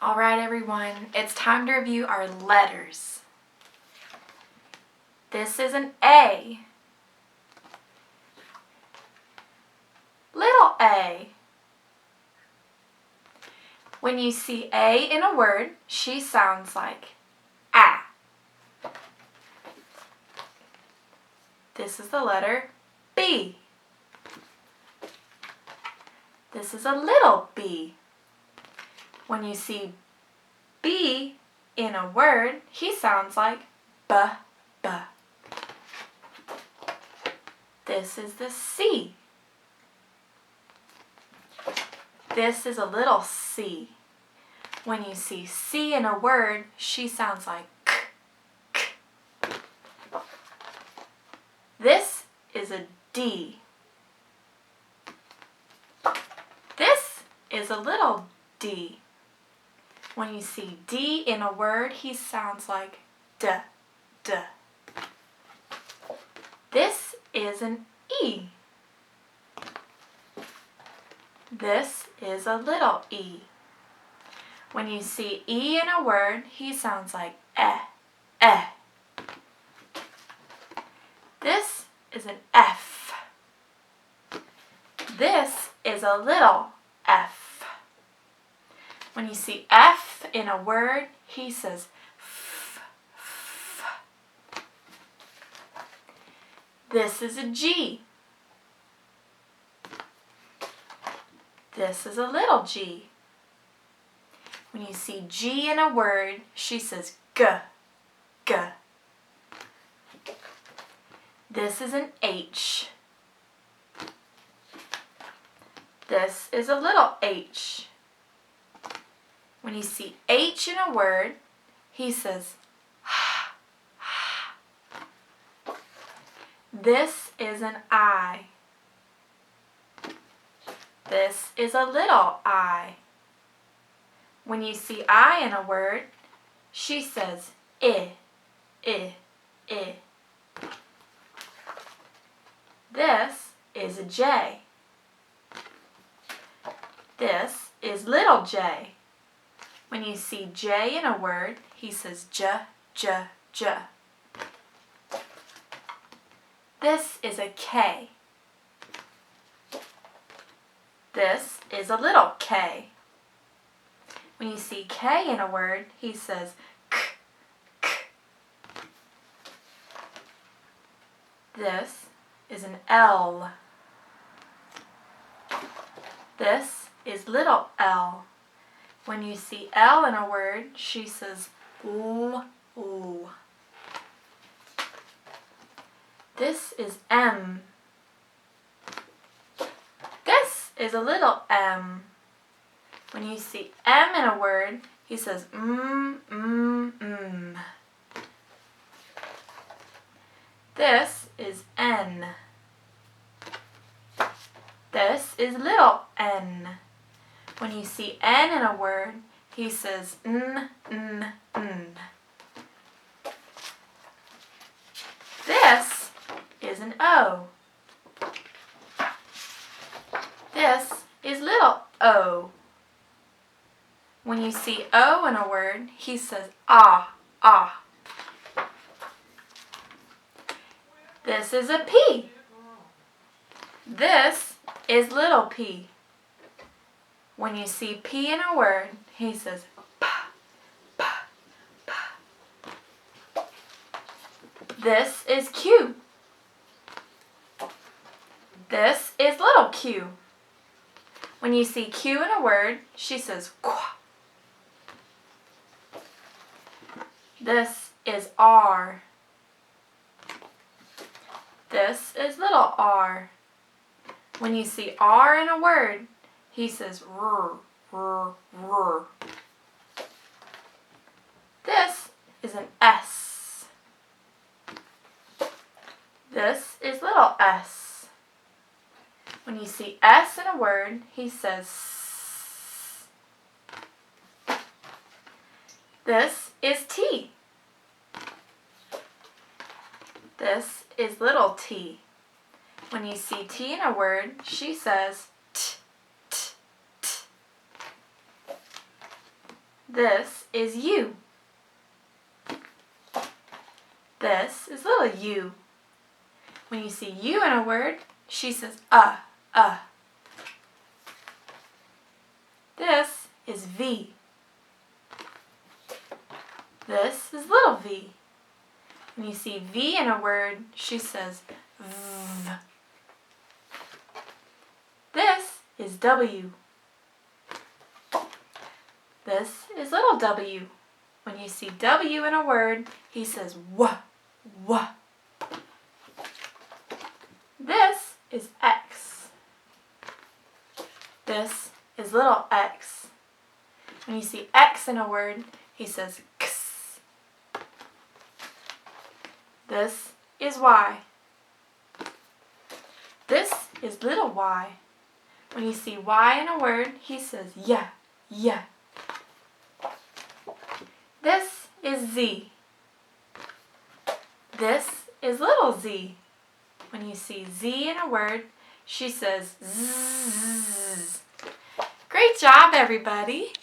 All right, everyone, it's time to review our letters. This is an A. Little a. When you see A in a word, she sounds like A. This is the letter B. This is a little b. When you see B in a word, he sounds like B, B. This is the C. This is a little c. When you see C in a word, she sounds like k, k. This is a D. This is a little d. When you see D in a word, he sounds like d, d. This is an E. This is a little e. When you see E in a word, he sounds like eh, eh. This is an F. This is a little f. When you see F in a word, he says f, f. This is a G. This is a little g. When you see G in a word, she says g, g. This is an H. This is a little h. When you see H in a word, he says h, h. This is an I. This is a little I. When you see I in a word, she says I, I, I. This is a J. This is little j. When you see J in a word, he says j, j, j. This is a K. This is a little k. When you see K in a word, he says k, k. This is an L. This is little l. When you see L in a word, she says l, l. This is M. This is a little m. When you see M in a word, he says mm. This is N. This is little n. When you see N in a word, he says n. This is an O. This is little o. When you see O in a word, he says ah, ah. This is a P. This is little p. When you see P in a word, he says pa, pa, pa. This is Q. This is little q. When you see Q in a word, she says qua. This is R. This is little r. When you see R in a word, he says r, r, r. This is an S. This is little s. When you see S in a word, he says s. This is T. This is little t. When you see T in a word, she says t, t, t. This is you. This is little u. When you see you in a word, she says This is V. This is little v. When you see V in a word, she says V. This is W. This is little w. When you see W in a word, he says W. This is X. This is little x. When you see X in a word, he says X. This is Y. This is little y. When you see Y in a word, he says yeah. This is Z. This is little z. When you see Z in a word, she says zzz. Great job, everybody.